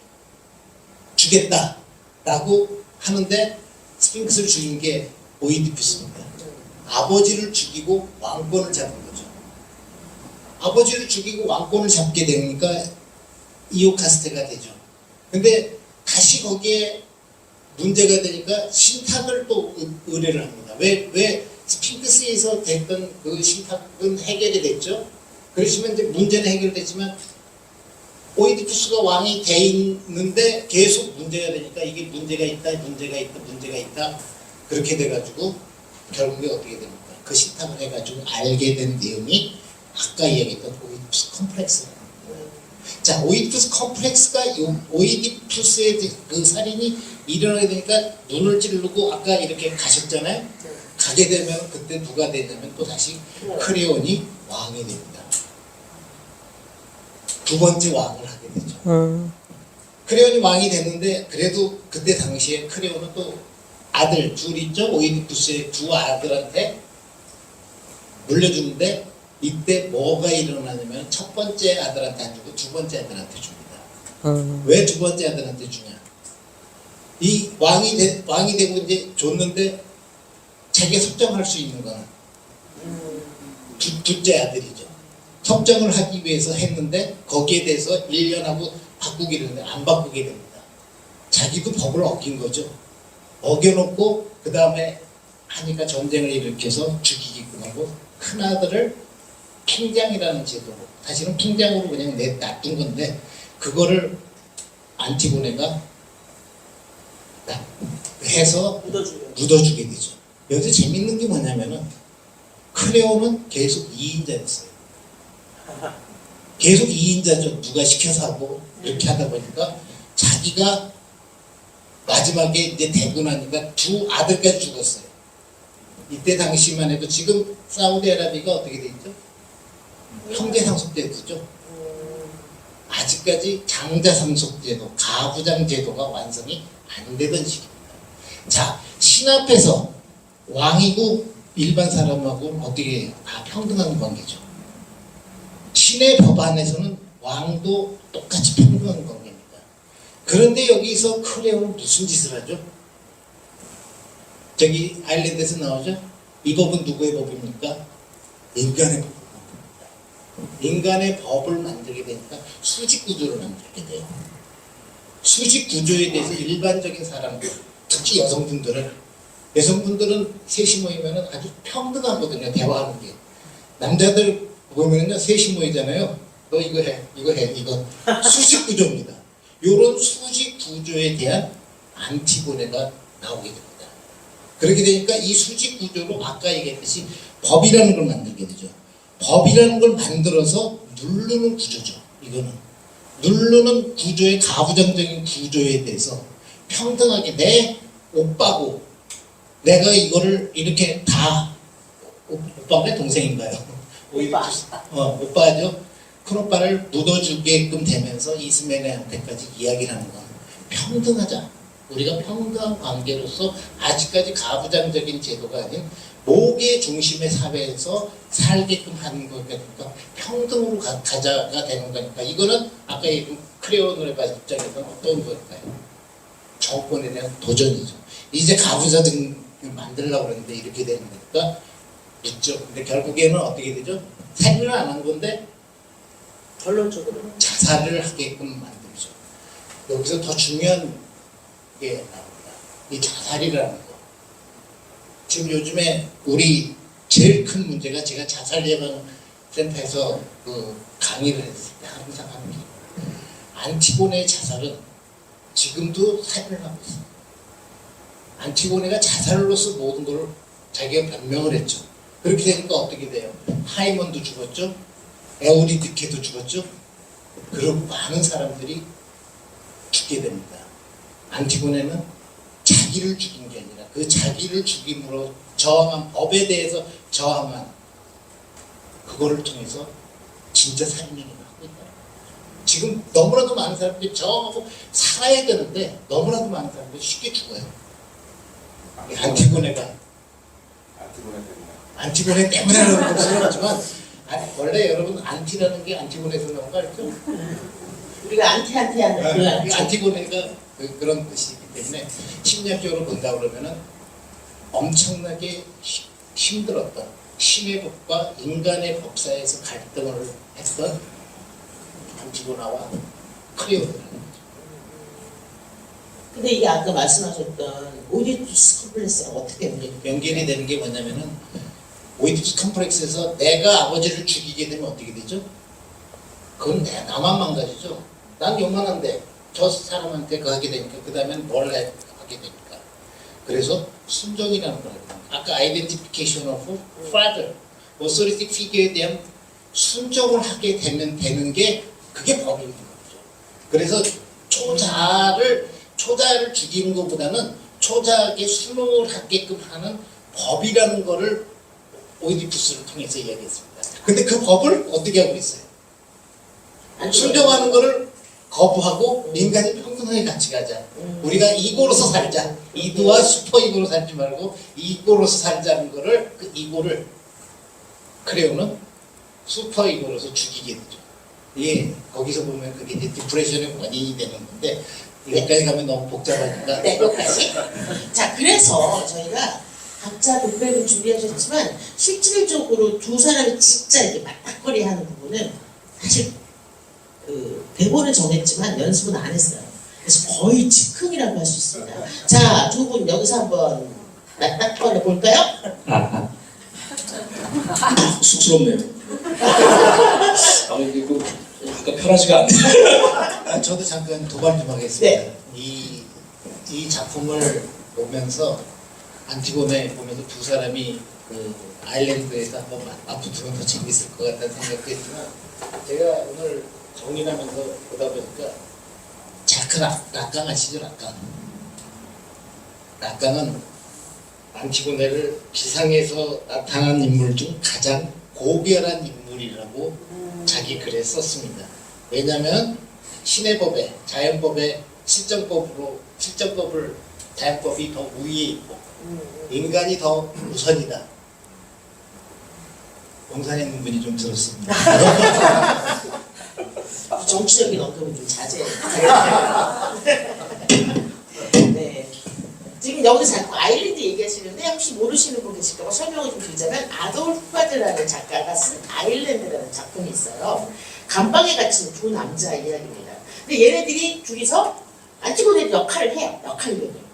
주겠다라고 하는데 스핑크스를 죽인 게 오이디푸스입니다. 아버지를 죽이고 왕권을 잡은 거죠. 아버지를 죽이고 왕권을 잡게 되니까 이오카스테가 되죠. 근데 다시 거기에 문제가 되니까 신탁을 또 의뢰를 합니다. 왜 스핑크스에서 됐던 그 신탁은 해결이 됐죠. 그렇지만 이제 문제는 해결됐지만 오이디푸스가 왕이 돼 있는데 계속 문제가 되니까 이게 문제가 있다 그렇게 돼가지고 결국에 어떻게 됩니까? 그 신탁을 해가지고 알게 된 내용이 아까 이야기했던 오이디푸스 컴플렉스라는 거예요. 자, 오이디푸스 컴플렉스가 오이디푸스의 그 살인이 일어나게 되니까 눈을 찌르고 아까 이렇게 가셨잖아요. 가게 되면 그때 누가 되냐면 또 다시 크레온이 왕이 됩니다. 두 번째 왕을 하게 되죠. 크레온이 왕이 됐는데 그래도 그때 당시에 크레온은 또 아들 둘 있죠. 오이디푸스의 두 아들한테 물려주는데 이때 뭐가 일어나냐면 첫 번째 아들한테 안 주고 두 번째 아들한테 줍니다. 왜 두 번째 아들한테 주냐? 이 왕이 되고 이제 줬는데 자기가 섭정할 수 있는 거는 둘째 아들이죠. 섭정을 하기 위해서 했는데 거기에 대해서 1년하고 바꾸기로 했는데 안 바꾸게 됩니다. 자기도 법을 어긴 거죠. 어겨놓고 그 다음에 하니까 전쟁을 일으켜서 죽이게끔 하고 큰아들을 킹장이라는 제도로 사실은 킹장으로 그냥 놔둔 건데 그거를 안티고네가 해서 묻어주게 되죠. 여기서 재밌는 게 뭐냐면은 크레온은 계속 2인자였어요. 계속 2인자죠. 누가 시켜서 하고 이렇게 하다 보니까 자기가 마지막에 이제 되고 나니까 두 아들까지 죽었어요. 이때 당시만 해도 지금 사우디아라비아가 어떻게 돼 있죠? 형제상속제도죠. 아직까지 장자상속제도, 가부장제도가 완성이 안 되던 시기입니다. 자, 신 앞에서 왕이고 일반 사람하고 어떻게 해요? 다 평등한 관계죠. 신의 법 안에서는 왕도 똑같이 평등한 관계입니다. 그런데 여기서 크레온은 무슨 짓을 하죠? 저기 아일랜드에서 나오죠? 이 법은 누구의 법입니까? 인간의 법입니다. 인간의 법을 만들게 되니까 수직 구조를 만들게 돼요. 수직 구조에 대해서 일반적인 사람들, 특히 여성분들은 셋이 모이면 아주 평등하거든요. 대화하는 게. 남자들 보면은요, 셋이 모이잖아요. 너 이거 해, 이거. 수직 구조입니다. 이런 수직 구조에 대한 안티고네가 나오게 됩니다. 그렇게 되니까 이 수직 구조로 아까 얘기했듯이 법이라는 걸 만들게 되죠. 법이라는 걸 만들어서 누르는 구조죠. 이거는 누르는 구조의 가부장적인 구조에 대해서 평등하게 내 오빠고 내가 이거를 이렇게 다 오빠인가요? 동생인가요? 오빠죠. 큰 오빠를 묻어주게끔 되면서 이스메네한테까지 이야기를 하는 건 평등하자. 우리가 평등한 관계로서 아직까지 가부장적인 제도가 아닌 모계 중심의 사회에서 살게끔 하는 거니까 평등으로 가자가 되는 거니까 이거는 아까 얘기한 크레온의 입장에서는 어떤 걸까요? 정권에 대한 도전이죠. 이제 가부장을 만들려고 그러는데 이렇게 되는 거니까 있죠. 근데 결국에는 어떻게 되죠? 살인을 안 한 건데 결론적으로 자살을 하게끔 만들죠. 여기서 더 중요한 게 나옵니다. 이 자살이라는 거. 지금 요즘에 우리 제일 큰 문제가 제가 자살 예방 센터에서 그 강의를 했을 때 항상 하는 게 안티고네의 자살은 지금도 살인을 하고 있어요. 안티고네가 자살로서 모든 걸 자기가 변명을 했죠. 그렇게 되니까 어떻게 돼요? 하이먼도 죽었죠. 에우리디케도 죽었죠. 그리고 많은 사람들이 죽게 됩니다. 안티고네는 자기를 죽인 게 아니라 그 자기를 죽임으로 저항한 법에 대해서 저항한 그거를 통해서 진짜 살인을 하고 있다. 지금 너무나도 많은 사람들이 저항하고 살아야 되는데 너무나도 많은 사람들이 쉽게 죽어요. 안티고네가 안티고네 때문에라는 것은 하지만 원래 여러분 안티라는 게 안티고네에서 나온 거 알죠? 우리가 안티하는 그 안티고네가 그런 뜻이기 때문에 심리학적으로 본다 그러면은 엄청나게 힘들었던 신의 법과 인간의 법 사이에서 갈등을 했던 안티고나와 크레온이라는 거죠. 근데 이게 아까 말씀하셨던 오이디푸스 컴플렉스랑 어떻게 연결이 되는 게 뭐냐면은 오이디푸스 컴플렉스에서 내가 아버지를 죽이게 되면 어떻게 되죠? 그건 나만 망가지죠. 난 요만한데 저 사람한테 그거 하게 되니까 그 다음엔 뭘 하게 되니까. 그래서 순종이라는 걸 합니다. 아까 identification of father, authority figure에 대한 순종을 하게 되는 게 그게 법인 거죠. 그래서 초자를 죽이는 것보다는 초자에게 순응을 하게끔 하는 법이라는 거를 오이디푸스를 통해서 이야기했습니다. 근데 그 법을 어떻게 하고 있어요? 순종하는 거를 거부하고 인간이 평등하게 같이 가자. 우리가 이고로서 살자. 이도와 슈퍼 이고로 살지 말고 이고로서 살자는 거를 그 이고를 크레온은 슈퍼 이고로서 죽이게 되죠. 예, 거기서 보면 그게 이제 디프레션의 원인이 되는 건데 여기까지 가면 너무 복잡하니까. 네, 여기까지. 자, 그래서 저희가 각자 독백을 준비하셨지만 실질적으로 두 사람이 진짜 이렇게 맞닥거리 하는 부분은 사실 그 대본을 정했지만 연습은 안 했어요. 그래서 거의 즉흥이라고 할 수 있습니다. 자, 두 분 여기서 한번 맞닥거려 볼까요? 쑥스럽네요. 아니 이거 약간 편하지가 않네. 저도 잠깐 도발 좀 하겠습니다. 네. 이 작품을 보면서 안티고네 보면서 두 사람이 그 아일랜드에서 한번 맞붙으면 더 재밌을 것 같다는 생각도 했지만 제가 오늘 정리하면서 보다 보니까 자크 락강 아시죠? 락강은 안티고네를 기상에서 나타난 인물 중 가장 고결한 인물이라고 자기 글에 썼습니다. 왜냐하면 신의 법에 자연법의 실정법을 자연법이 더 우위에 있고 인간이 더 우선이다. 용산에 있는 분이 좀 들었습니다. 정치적인 언급은 좀 자제해. 네. 지금 여기서 자꾸 아일랜드 얘기하시는데 혹시 모르시는 분 계실까봐 설명을 좀 드리자면 아돌프 파드라는 작가가 쓴 아일랜드라는 작품이 있어요. 감방에 갇힌 두 남자 이야기입니다. 근데 얘네들이 둘이서 안티고네 역할을 해요. 역할을.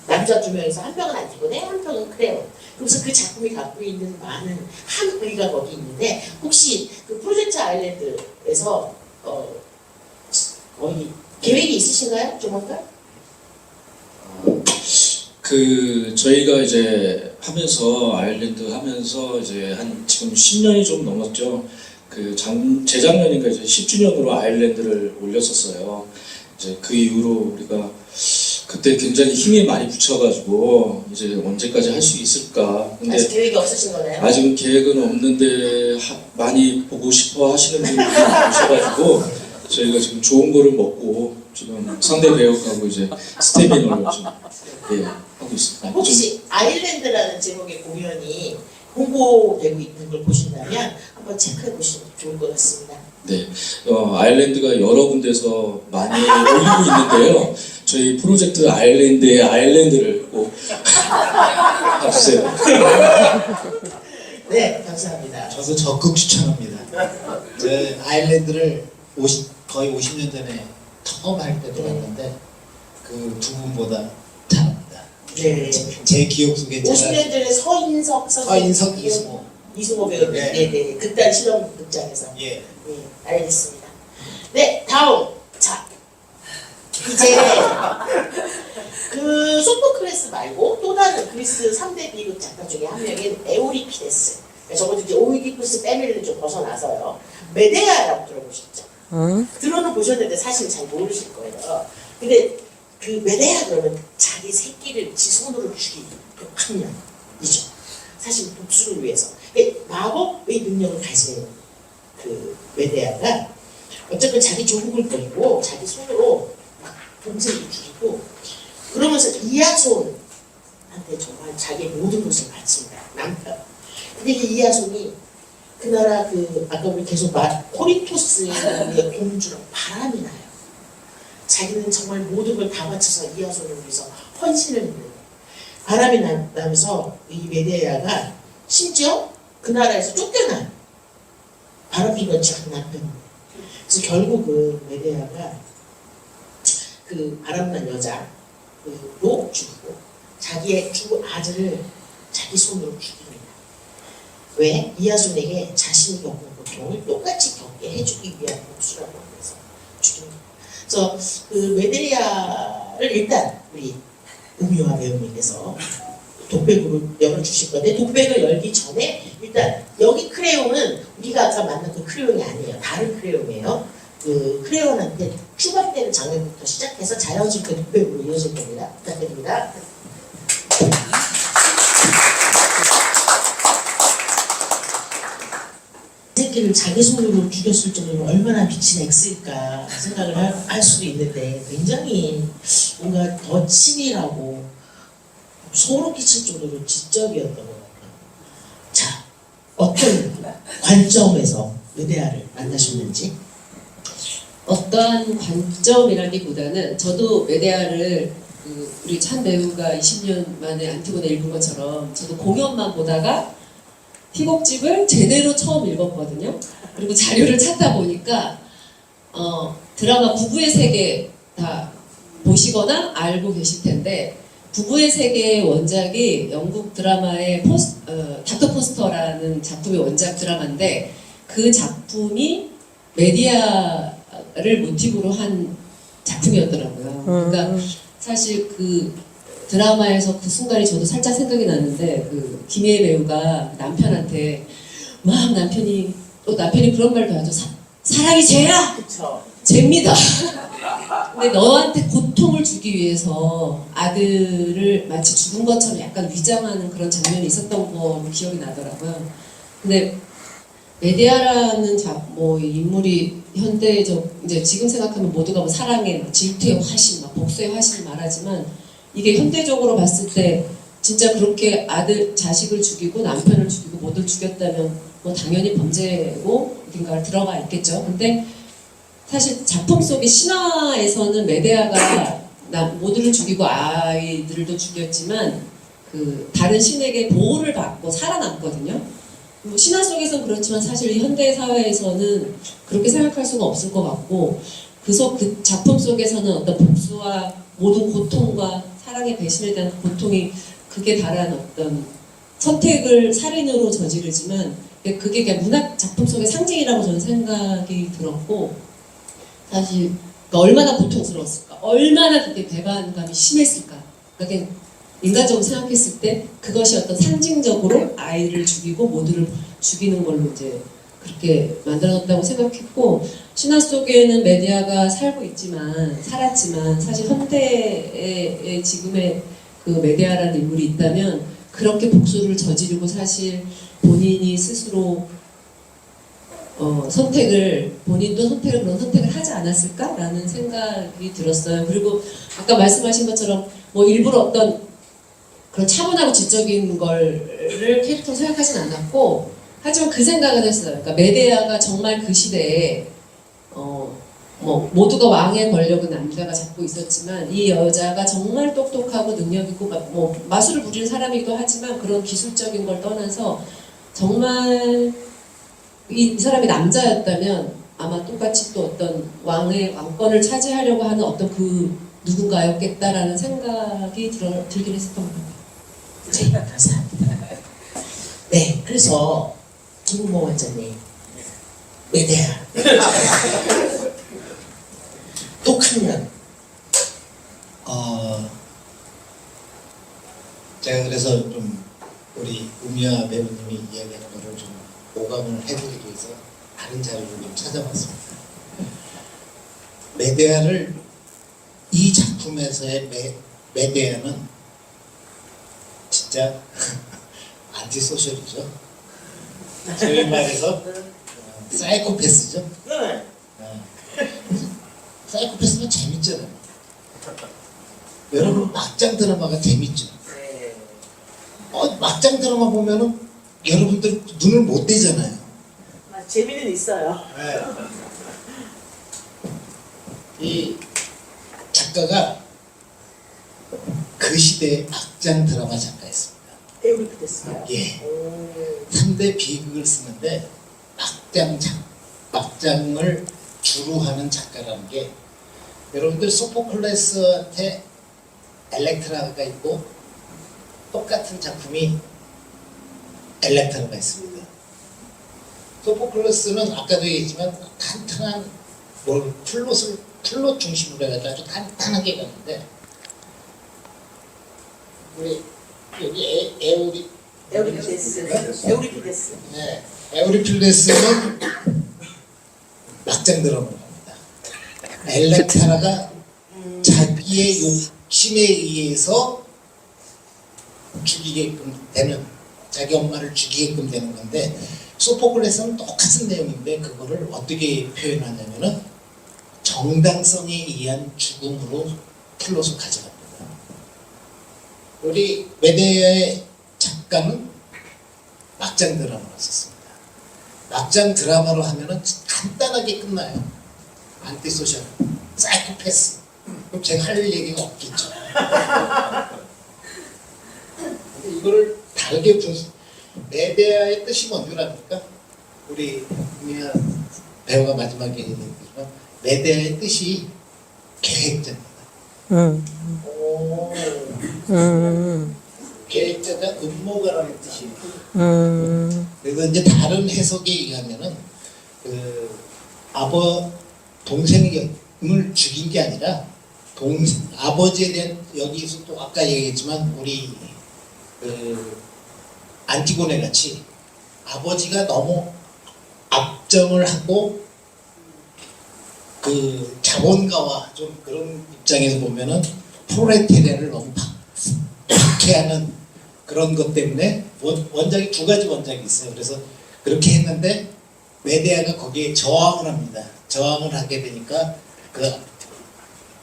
남자 두 명에서 한 명은 안티고네, 한 명은 크레온. 그래서 그 작품이 갖고 있는 많은 한의가 거기 있는데 혹시 그 프로젝트 아일랜드에서 거의 계획이 있으신가요? 조만간? 그 저희가 이제 하면서 아일랜드 하면서 이제 한 지금 10년이 좀 넘었죠. 그 재작년인가 이제 10주년으로 아일랜드를 올렸었어요. 이제 그 이후로 우리가 그때 굉장히 힘이 많이 붙여가지고 이제 언제까지 할 수 있을까. 근데 아직 계획이 없으신 거나요? 아직은 계획은 없는데 많이 보고 싶어 하시는 분들이 계셔가지고 저희가 지금 좋은 거를 먹고 지금 상대 배역하고 이제 스텝인으로 좀 하고 있습니다. 혹시 아일랜드라는 제목의 공연이 홍보되고 있는 걸 보신다면 한번 체크해 보시면 좋을 것 같습니다. 네, 아일랜드가 여러 군데서 많이 올리고 있는데요. 저희 프로젝트 아일랜드의 아일랜드를 꼭 봐주세요. 네, 감사합니다. 저도 적극 추천합니다. 제 아일랜드를 거의 50년 전에 처음 할 때 들어갔는데 그 두 분보다 잘합니다. 네. 제 기억 속에 50년 전에 서인석 선생님, 서인석 이승호 배우님, 네. 네네, 그딸 실험 극장에서. 예. 네, 알겠습니다. 네, 다음. 자, 이제 그 소포클레스 말고 또 다른 그리스 3대 비극 작가 중에 한 명인 에우리피데스. 적어도 이제 오이디푸스 패밀리를 좀 벗어나서요. 메데아라고 들어보셨죠? 응? 들어는 보셨는데 사실 잘 모르실 거예요. 근데 그 메데아 그러면 자기 새끼를 지 손으로 죽이는 그 학년이죠. 사실 복수를 위해서. 마법의 능력을 가진 그 메데아가 어쨌든 자기 조국을 버리고 자기 손으로 막 동생을 죽이고 그러면서 이하손한테 정말 자기의 모든 것을 바칩니다. 남편. 근데 이 이하손이 그 나라 그 아까 우리 계속 코리토스의 공주로 바람이 나요. 자기는 정말 모든 걸 다 바쳐서 이하손을 위해서 헌신을 했는 거예요. 바람이 나면서 이 메데아가 심지어 그 나라에서 쫓겨나요. 바람핀 작은 남편. 그래서 결국은 메데아가 그 바람난 여자로 죽이고 자기의 두 아들을 자기 손으로 죽입니다. 왜? 이하손에게 자신이 겪은 고통을 똑같이 겪게 해주기 위한 복수라고 하면서 죽입니다. 그래서 그 메데아를 일단 우리 우미화 배우님께서 독백으로 열어주실 건데 독백을 열기 전에 일단 여기 크레용은 우리가 아까 만난 그 크레용이 아니에요. 다른 크레용이에요. 그 크레용한테 추방되는 장면부터 시작해서 자연스럽게 독백으로 이어질 겁니다. 부탁드립니다. 새끼를 자기 손으로 죽였을 정도로 얼마나 미친 X일까 생각을 할 수도 있는데 굉장히 뭔가 더 치밀하고 소름 끼칠 정도로 지적이었던 것 같아요. 자, 어떤 관점에서 메데아를 만나셨는지? 어떠한 관점이라기보다는 저도 메데아를 우리 찬 배우가 20년 만에 안티고네 읽은 것처럼 저도 공연만 보다가 희곡집을 제대로 처음 읽었거든요. 그리고 자료를 찾다 보니까 드라마 부부의 세계 다 보시거나 알고 계실 텐데 부부의 세계의 원작이 영국 드라마의 닥터 포스터라는 작품의 원작 드라마인데 그 작품이 메디아를 모티브로 한 작품이었더라고요. 그러니까 사실 그 드라마에서 그 순간이 저도 살짝 생각이 나는데 그 김혜애 배우가 남편한테 막 남편이 그런 말도 하죠. 사랑이 죄야! 그쵸. 죄입니다. 근데 너한테 고통을 주기 위해서 아들을 마치 죽은 것처럼 약간 위장하는 그런 장면이 있었던 거 기억이 나더라고요. 근데 메데아라는 인물이 현대적 이제 지금 생각하면 모두가 뭐 사랑의 질투의 화신, 복수의 화신 말하지만 이게 현대적으로 봤을 때 진짜 그렇게 자식을 죽이고 남편을 죽이고 모두 죽였다면 뭐 당연히 범죄고 어딘가 들어가 있겠죠. 근데 사실 작품 속의 신화에서는 메데아가 모두를 죽이고 아이들도 죽였지만 그 다른 신에게 보호를 받고 살아남거든요. 뭐 신화 속에서는 그렇지만 사실 현대 사회에서는 그렇게 생각할 수가 없을 것 같고 그 작품 속에서는 어떤 복수와 모든 고통과 사랑의 배신에 대한 고통이 극에 달한 어떤 선택을 살인으로 저지르지만 그게 그냥 문학 작품 속의 상징이라고 저는 생각이 들었고 사실 그러니까 얼마나 고통스러웠을까 얼마나 그게 배반감이 심했을까 그러니까 인간적으로 생각했을 때 그것이 어떤 상징적으로 아이를 죽이고 모두를 죽이는 걸로 이제 그렇게 만들어졌다고 생각했고 신화 속에는 메디아가 살았지만 사실 현대의 지금의 그 메디아라는 인물이 있다면 그렇게 복수를 저지르고 사실 본인이 스스로 선택을 본인도 그런 선택을 하지 않았을까라는 생각이 들었어요. 그리고 아까 말씀하신 것처럼 뭐 일부러 어떤 그런 차분하고 지적인 거를 캐릭터로 생각하진 않았고, 하지만 그 생각은 했어요. 그러니까 메데아가 정말 그 시대에 뭐 모두가 왕의 권력은 남자가 잡고 있었지만 이 여자가 정말 똑똑하고 능력 있고 뭐 마술을 부리는 사람이기도 하지만 그런 기술적인 걸 떠나서 정말 이 사람이 남자였다면 아마 똑같이 또 어떤 왕권을 차지하려고 하는 어떤 그 누군가였겠다라는 생각이 들긴 했었던 것 같아요. 네, 감사합니다. 네, 그래서 김은모 원장님, 메데아 또 크면 제가 그래서 좀 우리 우미아 배우님이 이야기하는 거를 좀 오감을 해드리기 위해서 다른 자료를 좀 찾아봤습니다. 메데아를 이 작품에서의 메데아는 진짜 안티소셜이죠. 저희 말해서 사이코패스죠. 네. 사이코패스는 재밌잖아요. 여러분 막장 드라마가 재밌죠. 네. 막장 드라마 보면은 여러분들 눈을 못 떼잖아요. 재미는 있어요. 이 작가가 그 시대의 막장 드라마 작가였습니다. 에우리피데스요? 예. 3대 비극을 쓰는데 막장을 주로 하는 작가라는 게, 여러분들 소포클레스한테 엘렉트라가 있고 똑같은 작품이 엘렉트라가 있습니다. 소포클레스는 아까도 얘기했지만 탄탄한 플롯 중심으로 해가지고 아주 탄탄하게 가는데, 우리 여기 에우리피데스. 네, 에우리필레스는 막장 드라마를 합니다. 엘렉트라가 자기의 욕심에 의해서 죽이게끔 되는, 자기 엄마를 죽이게끔 되는 건데, 소포클레스는 똑같은 내용인데 그거를 어떻게 표현하냐면은 정당성에 의한 죽음으로 플롯을 가져갑니다. 우리 메데아의 작가는 막장 드라마를 썼습니다. 막장 드라마로 하면은 간단하게 끝나요. 안티소셜, 사이코패스. 그럼 제가 할 얘기가 없겠죠. 근데 이거를 다르게 메데아의 뜻이 뭔지랍니까? 우리 미아 배우가 마지막에 얘기했지만 메데아의 뜻이 계획자입니다. 계획자가 음모가라는 뜻이에요. 그래서 이제 다른 해석에 의하면은 동생을 죽인 게 아니라 아버지에 대한, 여기서 또 아까 얘기했지만 우리 안티고네 같이 아버지가 너무 압정을 하고 그 자본가와 좀 그런 입장에서 보면은 프롤레타리아를 너무 박해하는 그런 것 때문에 원작이 두 가지 원작이 있어요. 그래서 그렇게 했는데 메데아가 거기에 저항을 합니다. 저항을 하게 되니까 그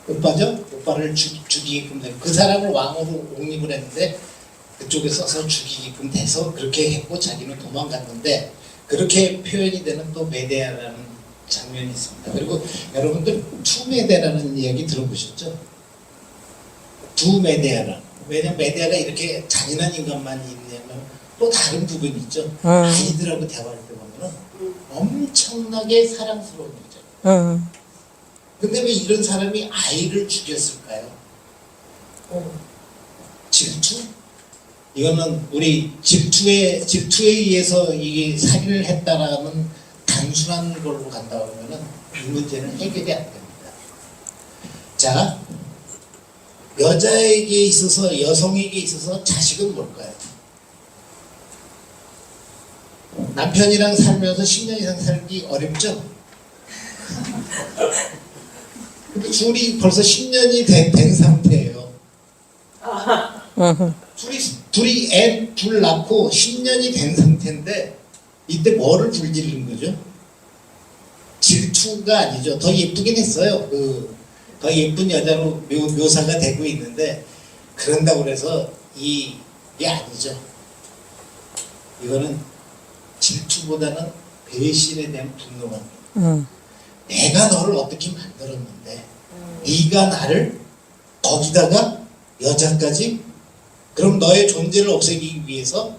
오빠를 죽이게끔 되고, 그 사람을 왕으로 옹립을 했는데 그쪽에 서서 죽이게끔 돼서 그렇게 했고 자기는 도망갔는데, 그렇게 표현이 되는 또 메데아라는 장면이 있습니다. 그리고 여러분들 투메데아라는 이야기 들어보셨죠? 두메데아라는. 왜냐면 메데아가 이렇게 잔인한 인간만 있냐면 또 다른 부분이 있죠. 아이들하고 대화할 때 보면은 엄청나게 사랑스러운 여자. 근데 왜 이런 사람이 아이를 죽였을까요? 질투? 이거는 우리 질투에 의해서 이게 살인을 했다라는 단순한 걸로 간다 그러면은 이 문제는 해결이 안 됩니다. 자, 여자에게 있어서, 여성에게 있어서 자식은 뭘까요? 남편이랑 살면서 10년 이상 살기 어렵죠? 근데 둘이 벌써 10년이 된 상태예요. 둘이 애 둘 낳고 10년이 된 상태인데 이때 뭐를 불지르는 거죠? 질투가 아니죠. 더 예쁘긴 했어요. 더 예쁜 여자로 묘사가 되고 있는데 그런다고 해서 이게 아니죠. 이거는 질투보다는 배신에 대한 분노만. 내가 너를 어떻게 만들었는데 네가 나를 거기다가 여자까지 그럼 너의 존재를 없애기 위해서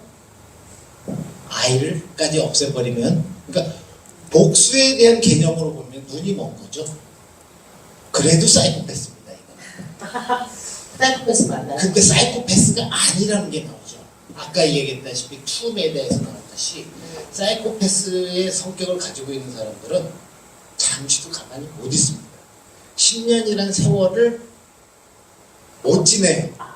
아이를까지 없애버리면 그러니까 복수에 대한 개념으로 보면 눈이 먼 거죠. 그래도 사이코패스입니다. 이거는. 사이코패스 맞나요? 근데 사이코패스가 아니라는 게 나오죠. 아까 얘기했다시피 투메다에서 나왔듯이 사이코패스의 성격을 가지고 있는 사람들은 잠시도 가만히 못 있습니다. 10년이라는 세월을 못 지내요.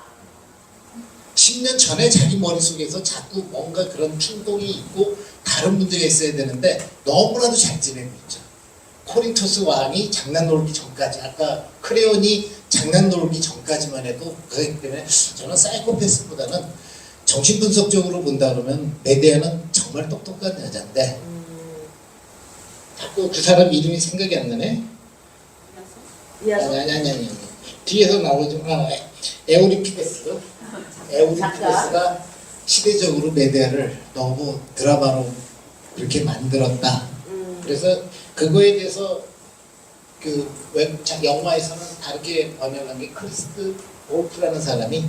10년 전에 자기 머릿속에서 자꾸 뭔가 그런 충동이 있고 다른 문제가 있어야 되는데 너무나도 잘 지내고 있죠. 코린토스 왕이 장난 놀기 전까지 아까 크레온이 장난 놀기 전까지만 해도 그렇기 때문에 저는 사이코패스보다는 정신분석적으로 본다 그러면 메데아는 정말 똑똑한 여자인데 자꾸 그 사람 이름이 생각이 안 나네. 아니. 뒤에서 나오지만 에우리피데스. 에우리피데스가 시대적으로 메데아를 너무 드라마로 그렇게 만들었다. 그래서 그거에 대해서 그 영화에서는 다르게 번역한 게 크리스트 올프라는 사람이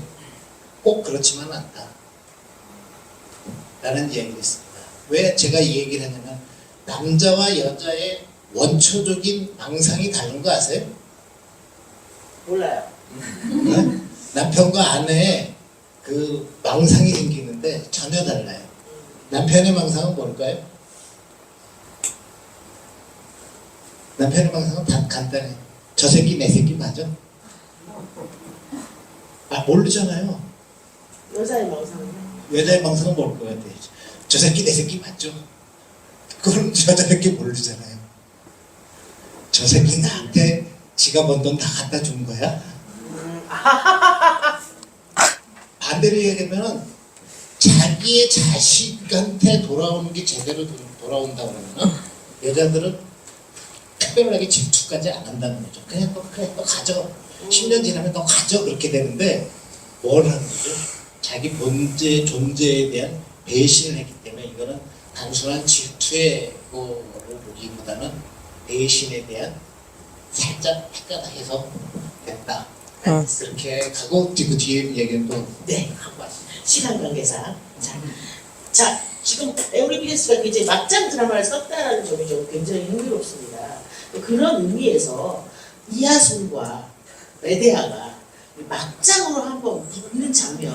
꼭 그렇지만 않다. 라는 이야기를 했습니다. 왜 제가 이 얘기를 했냐면 남자와 여자의 원초적인 망상이 다른 거 아세요? 몰라요. 네? 남편과 아내의 그 망상이 생기는데 전혀 달라요. 남편의 망상은 뭘까요? 남편의 망상은 단 간단해. 저 새끼 내 새끼 맞아? 모르잖아요. 여자의 망상은요? 여자의 망상은 뭘 것 같아요? 저 새끼 내 새끼 맞죠? 그럼 여자밖에 모르잖아요. 저 새끼 나한테 지가 번 돈 다 갖다 준 거야? 반대로 얘기하면 자기의 자식한테 돌아오는 게 제대로 돌아온다 그러면 여자들은 특별하게 질투까지 안 한다는 거죠. 그냥 너 가져. 10년 지나면 너 가져. 그렇게 되는데 뭘 하는 거죠? 자기 본체 존재에 대한 배신을 했기 때문에 이거는 단순한 질투의 거로 보기보다는 배신에 대한 살짝 헷갈려 해서 됐다. 그렇게 가고 그 뒤에 얘기는 또 네, 하고 왔습니다. 시간 관계상. 자, 지금 에우리피데스가 이제 막장 드라마를 썼다는 점이 좀 굉장히 흥미롭습니다. 그런 의미에서 이하순과 메데아가 막장으로 한번 붙는 장면.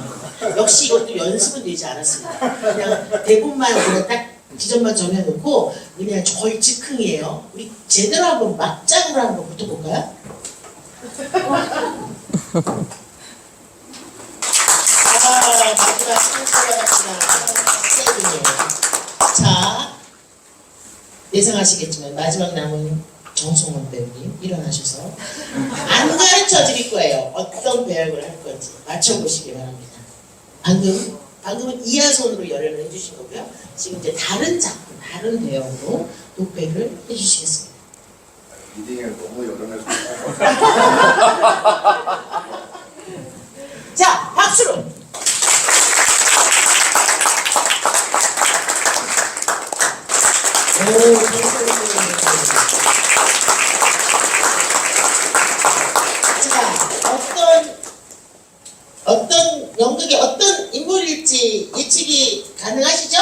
역시 이것도 연습은 되지 않았습니다. 그냥 대본만 그냥 딱 지점만 정해놓고 그냥 저희 즉흥이에요. 우리 제대로 한번 막장으로 한번 붙어볼까요? 마지막 세븐이에요. 자, 예상하시겠지만 마지막 남은 정성원 배우님 일어나셔서 안 가르쳐 드릴 거예요. 어떤 배역을 할 건지 맞춰보시기 바랍니다. 방금은 이하손으로 열연을 해주신 거고요. 지금 이제 다른 작품, 다른 배역으로 독백을 해주시겠습니다. 리딩을 너무 열어내서 자, 박수로! 자, 어떤 연극의 어떤 인물일지 예측이 가능하시죠?